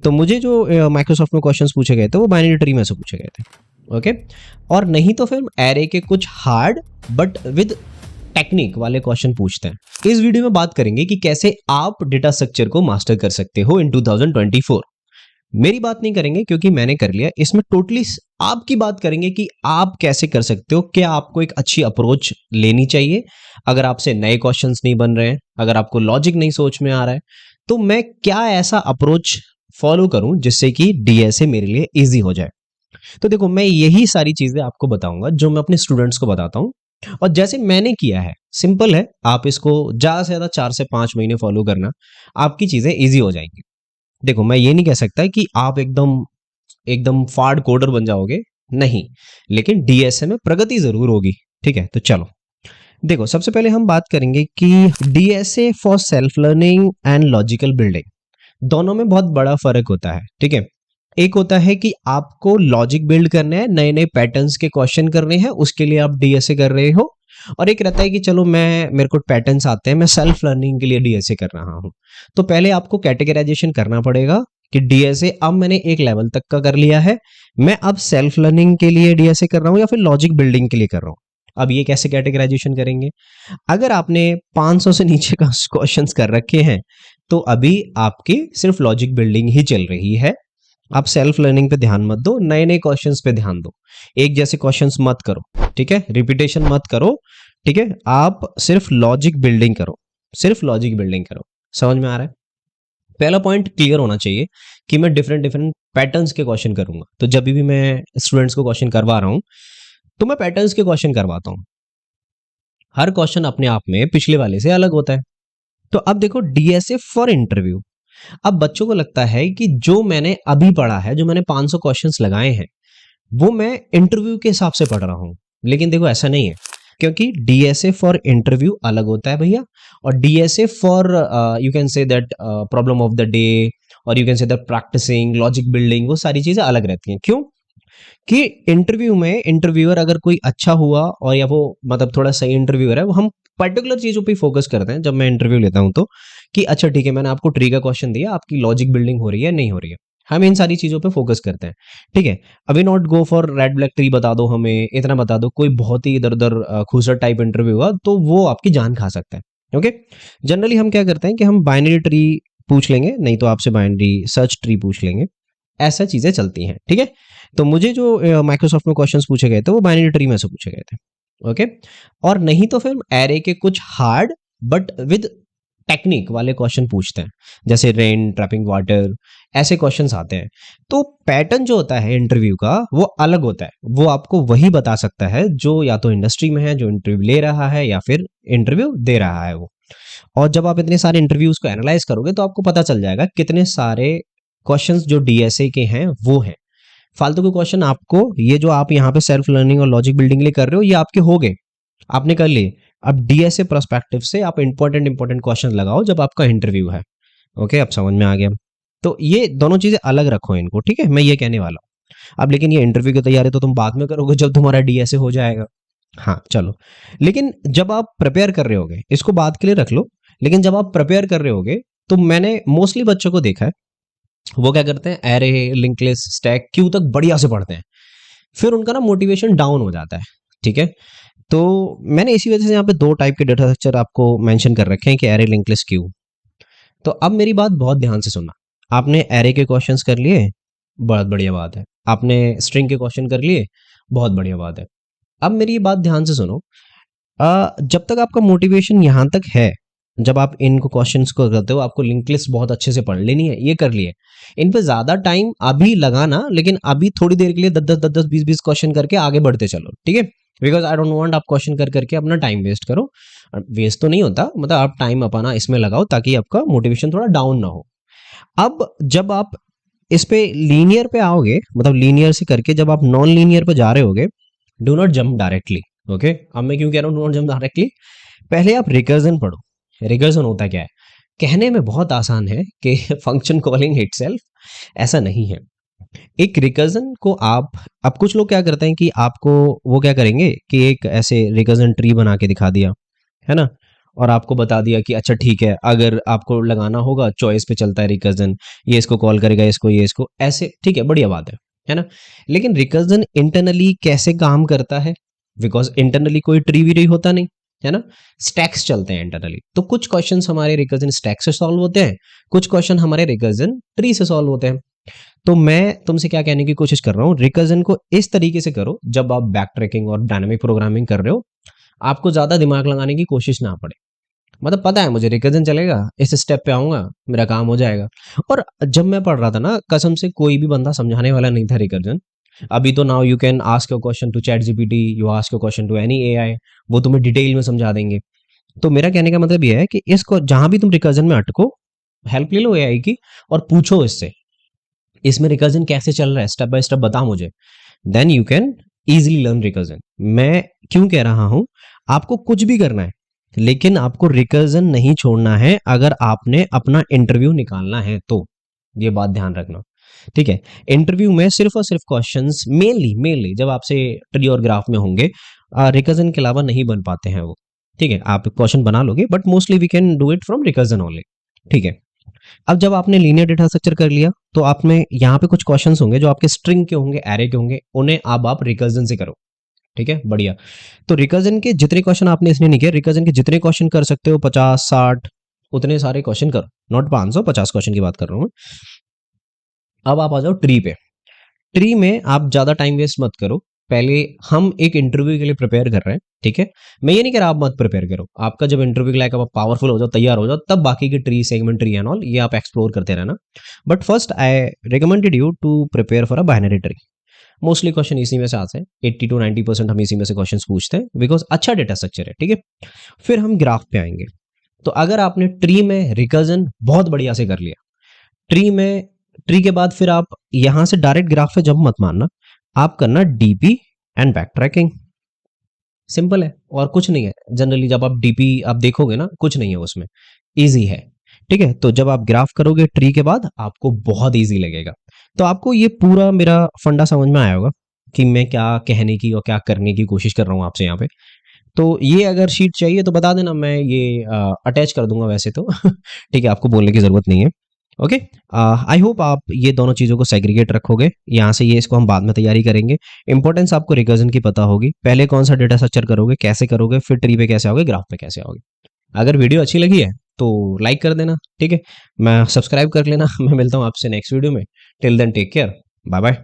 तो मुझे जो माइक्रोसॉफ्ट में क्वेश्चंस पूछे गए थे वो बाइनरी ट्री में से पूछे गए थे। ओके, और नहीं तो फिर एरे के कुछ हार्ड बट विद टेक्निक वाले क्वेश्चन पूछते हैं। इस वीडियो में बात करेंगे कि कैसे आप डेटा स्ट्रक्चर को मास्टर कर सकते हो इन 2024। मेरी बात नहीं करेंगे क्योंकि मैंने कर लिया, इसमें टोटली आपकी बात करेंगे कि आप कैसे कर सकते हो। क्या आपको एक अच्छी अप्रोच लेनी चाहिए अगर आपसे नए क्वेश्चंस नहीं बन रहे हैं, अगर आपको लॉजिक नहीं सोच में आ रहा है, तो मैं क्या ऐसा अप्रोच फॉलो करूं जिससे कि डीएसए मेरे लिए इजी हो जाए। तो देखो, मैं यही सारी चीजें आपको बताऊंगा जो मैं अपने स्टूडेंट्स को बताता हूं, और जैसे मैंने किया है। सिंपल है, आप इसको ज्यादा से ज्यादा 4 से 5 महीने फॉलो करना, आपकी चीजें इजी हो जाएंगी। देखो, मैं ये नहीं कह सकता कि आप एकदम एकदम फाड़ कोडर बन जाओगे, नहीं, लेकिन डीएसए में प्रगति जरूर होगी। ठीक है, तो चलो देखो, सबसे पहले हम बात करेंगे कि DSA for self learning and logical building, दोनों में बहुत बड़ा फर्क होता है। ठीक है, एक होता है कि आपको लॉजिक बिल्ड करना है, नए नए पैटर्न्स के क्वेश्चन करने हैं, उसके लिए आप डीएसए कर रहे हो। और एक रहता है कि चलो मेरे को पैटर्न्स आते हैं, मैं सेल्फ लर्निंग के लिए डीएसए कर रहा हूं। तो पहले आपको कैटेगराइजेशन करना पड़ेगा कि डीएसए अब मैंने एक लेवल तक का कर लिया है, मैं अब सेल्फ लर्निंग के लिए डीएसए कर रहा हूं या फिर लॉजिक बिल्डिंग के लिए कर रहा हूं। अब ये कैसे कैटेगराइजेशन करेंगे? अगर आपने 500 से नीचे का क्वेश्चंस कर रखे हैं तो अभी आपकी सिर्फ लॉजिक बिल्डिंग ही चल रही है। आप सेल्फ लर्निंग पे ध्यान मत दो, नए नए क्वेश्चंस पे ध्यान दो, एक जैसे क्वेश्चंस मत करो। ठीक है, रिपीटेशन मत करो। ठीक है, आप सिर्फ लॉजिक बिल्डिंग करो, सिर्फ लॉजिक बिल्डिंग करो। समझ में आ रहा है? पहला पॉइंट क्लियर होना चाहिए कि मैं डिफरेंट डिफरेंट पैटर्न्स के क्वेश्चन करूंगा। तो जब भी मैं स्टूडेंट्स को क्वेश्चन करवा रहा हूं तो मैं पैटर्न्स के क्वेश्चन करवाता हूं। हर क्वेश्चन अपने आप में पिछले वाले से अलग होता है। तो अब देखो, डीएसए फॉर इंटरव्यू। अब बच्चों को लगता है कि जो मैंने अभी पढ़ा है, जो मैंने 500 क्वेश्चंस लगाए हैं, वो मैं इंटरव्यू के हिसाब से पढ़ रहा हूं। लेकिन देखो, ऐसा नहीं है, क्योंकि डीएसए फॉर इंटरव्यू अलग होता है भैया, और DSA for you can say that problem of the day, और you can say that practising logic building, वो सारी चीजें अलग रहती हैं। क्यों? कि इंटरव्यू में इंटरव्यूअर अगर कोई अच्छा हुआ और या वो मतलब थोड़ा सही इंटरव्यूअर है, वो हम पर्टिकुलर चीजों पे फोकस करते हैं। जब मैं इंटरव्यू लेता हूं तो कि अच्छा ठीक है, मैंने आपको ट्री का क्वेश्चन दिया, आपकी लॉजिक बिल्डिंग हो रही है नहीं हो रही है, हम इन सारी चीजों पे फोकस करते हैं। ठीक है, अभी not go for red black tree, बता दो हमें, इतना बता दो। कोई बहुत ही इधर उधर खूसर टाइप इंटरव्यू हुआ तो वो आपकी जान खा सकता है। ओके, जनरली हम क्या करते हैं कि हम बाइनरी ट्री पूछ लेंगे, नहीं तो आपसे बाइनरी सर्च ट्री पूछ लेंगे, ऐसा चीजें चलती हैं। ठीक है, तो मुझे जो माइक्रोसॉफ्ट में क्वेश्चंस पूछे गए थे वो बाइनरी ट्री में से पूछे गए थे। ओके, और नहीं तो फिर एरे के कुछ हार्ड बट विद टेक्निक वाले क्वेश्चन पूछते हैं, जैसे रेन ट्रैपिंग वाटर, ऐसे क्वेश्चंस आते हैं। तो पैटर्न जो होता है इंटरव्यू का वो अलग होता है, वो आपको वही बता सकता है जो या तो इंडस्ट्री में है, जो इंटरव्यू ले रहा है, या फिर इंटरव्यू दे रहा है वो। और जब आप इतने सारे इंटरव्यूज को एनालाइज करोगे तो आपको पता चल जाएगा कितने सारे क्वेश्चंस जो डीएसए के हैं वो हैं। फालतू के क्वेश्चन आपको, ये जो आप यहाँ पे सेल्फ लर्निंग और लॉजिक बिल्डिंग लिए कर रहे हो, ये आपके हो गए, आपने कर लिए। अब डीएसए पर्सपेक्टिव से आप इंपॉर्टेंट क्वेश्चन लगाओ जब आपका इंटरव्यू है। ओके, अब समझ में आ गया। तो ये दोनों चीजें अलग रखो इनको, ठीक है, मैं ये कहने वाला हूँ। अब लेकिन ये इंटरव्यू की तैयारी तो तुम बाद में करोगे जब तुम्हारा डीएसए हो जाएगा। हाँ चलो, लेकिन जब आप प्रिपेयर कर रहे होगे, इसको बात के लिए रख लो, लेकिन जब आप प्रिपेयर कर रहे होगे तो मैंने मोस्टली बच्चों को देखा है, वो क्या करते हैं, array link list stack queue तक बढ़िया से पढ़ते हैं, फिर उनका ना मोटिवेशन डाउन हो जाता है। ठीक है, तो मैंने इसी वजह से यहाँ पे 2 टाइप के डेटा स्ट्रक्चर आपको मेंशन कर रखे हैं कि एरे लिंक लिस्ट क्यू। तो अब मेरी बात बहुत ध्यान से सुनना। आपने एरे के क्वेश्चंस कर लिए, बहुत बढ़िया बात है। आपने स्ट्रिंग के क्वेश्चन कर लिए, बहुत बढ़िया बात है। अब मेरी ये बात ध्यान से सुनो, जब तक आपका मोटिवेशन यहाँ तक है, जब आप इनको क्वेश्चंस को करते हो, आपको लिंक लिस्ट बहुत अच्छे से पढ़ लेनी है, ये कर लिए, इन पे ज्यादा टाइम अभी लगाना, लेकिन अभी थोड़ी देर के लिए 10 20 क्वेश्चन करके आगे बढ़ते चलो। ठीक है, बिकॉज आई डोंट वांट आप क्वेश्चन कर करके अपना टाइम वेस्ट करो। वेस्ट तो नहीं होता, मतलब आप टाइम अपना इसमें लगाओ ताकि आपका मोटिवेशन थोड़ा डाउन ना हो। अब जब आप इस पे लीनियर पे आओगे, मतलब लीनियर से करके जब आप नॉन लीनियर पे जा रहे होगे, do not jump directly. Okay, अब मैं क्यों कह रहा हूँ डू नॉट जंप डायरेक्टली? पहले आप रिकर्जन पढ़ो। रिकर्जन होता क्या है? कहने में बहुत आसान है कि फंक्शन कॉलिंग इटसेल्फ, ऐसा नहीं है। एक रिकर्जन को आप, अब कुछ लोग क्या करते हैं कि आपको वो क्या करेंगे कि एक ऐसे रिकर्जन ट्री बना के दिखा दिया, है ना, और आपको बता दिया कि अच्छा ठीक है, अगर आपको लगाना होगा चॉइस पे चलता है रिकर्जन, ये इसको कॉल करेगा, इसको ये इसको ऐसे, ठीक है, बढ़िया बात है ना। लेकिन रिकर्जन इंटरनली कैसे काम करता है, बिकॉज इंटरनली कोई ट्री भी नहीं होता नहीं, है ना, स्टैक्स चलते हैं इंटरनली। तो कुछ क्वेश्चंस हमारे रिकर्जन स्टैक से सॉल्व होते हैं, कुछ क्वेश्चन हमारे रिकर्जन ट्री से सॉल्व होते हैं। तो मैं तुमसे क्या कहने की कोशिश कर रहा हूँ, रिकर्जन को इस तरीके से करो, जब आप बैक ट्रैकिंग और डायनामिक प्रोग्रामिंग कर रहे हो आपको ज्यादा दिमाग लगाने की कोशिश ना पड़े। मतलब पता है मुझे रिकर्जन चलेगा, इस स्टेप पे आऊंगा, मेरा काम हो जाएगा। और जब मैं पढ़ रहा था ना, कसम से कोई भी बंदा समझाने वाला नहीं था रिकर्जन। अभी तो now you can ask your question to ChatGPT, you ask your question to any AI, वो तुम्हें डिटेल में समझा देंगे। तो मेरा कहने का मतलब यह है कि इसको जहां भी तुम रिकर्जन में अटको, हेल्प ले लो एआई की और पूछो इससे, इसमें रिकर्जन कैसे चल रहा है, स्टेप बाय स्टेप बता मुझे, then you can easily learn recursion. मैं क्यों कह रहा हूं, आपको कुछ भी करना है लेकिन आपको रिकर्जन नहीं छोड़ना है अगर आपने अपना इंटरव्यू निकालना है तो, ये बात ध्यान रखना, ठीक है। इंटरव्यू में सिर्फ और सिर्फ क्वेश्चंस मेनली जब आपसे ट्री और ग्राफ में होंगे, रिकर्जन के अलावा नहीं बन पाते हैं वो, ठीक है। आप क्वेश्चन बना लोगे but mostly we can do it from recursion only, ठीक है। अब जब आपने लीनियर डेटा स्ट्रक्चर कर लिया तो आप में यहाँ पे कुछ क्वेश्चंस होंगे जो आपके स्ट्रिंग के होंगे, एरे के होंगे, उन्हें अब आप रिकर्जन से करो, ठीक है, बढ़िया। तो रिकर्जन के जितने क्वेश्चन आपने इसलिए नहीं किया, रिकर्जन के जितने क्वेश्चन कर सकते हो 50-60 उतने सारे क्वेश्चन करो, नॉट 500, 50 क्वेश्चन की बात कर रहा हूँ। अब आप आ जाओ ट्री पे। ट्री में आप ज्यादा टाइम वेस्ट मत करो, पहले हम एक इंटरव्यू के लिए प्रिपेयर कर रहे हैं, ठीक है। मैं ये नहीं कह रहा आप मत प्रिपेयर करो, आपका जब इंटरव्यू के लायक आप पावरफुल हो जाओ, तैयार हो जाओ, तब बाकी के tree, segment tree and all ये आप एक्सप्लोर करते रहना। But first I recommended you to prepare for a binary tree. Mostly question इसी में से आते हैं, 80 to 90% हम इसी में से क्वेश्चन पूछते हैं बिकॉज अच्छा डेटा स्ट्रक्चर है, ठीक है। फिर हम ग्राफ पे आएंगे। तो अगर आपने ट्री में रिकर्जन बहुत बढ़िया से कर लिया, ट्री के बाद फिर आप यहां से डायरेक्ट ग्राफ पे जंप मत मारना, आप करना DP and back tracking. Simple है और कुछ नहीं है। जनरली जब आप डीपी आप देखोगे ना, कुछ नहीं है उसमें, इजी है, ठीक है। तो जब आप ग्राफ करोगे ट्री के बाद आपको बहुत इजी लगेगा। तो आपको ये पूरा मेरा फंडा समझ में आया होगा कि मैं क्या कहने की और क्या करने की कोशिश कर रहा हूँ आपसे यहाँ पे। तो ये अगर शीट चाहिए तो बता देना, मैं ये अटैच कर दूंगा वैसे तो ठीक है, आपको बोलने की जरूरत नहीं है। ओके, आई होप आप ये दोनों चीज़ों को सेग्रीगेट रखोगे। यहाँ से ये इसको हम बाद में तैयारी करेंगे। इंपॉर्टेंस आपको रिकर्जन की पता होगी, पहले कौन सा डेटा स्ट्रक्चर करोगे, कैसे करोगे, फिर ट्री पे कैसे आओगे, ग्राफ पे कैसे आओगे। अगर वीडियो अच्छी लगी है तो लाइक कर देना, ठीक है, मैं सब्सक्राइब कर लेना मैं मिलता हूँ आपसे नेक्स्ट वीडियो में। Till then take care, bye bye.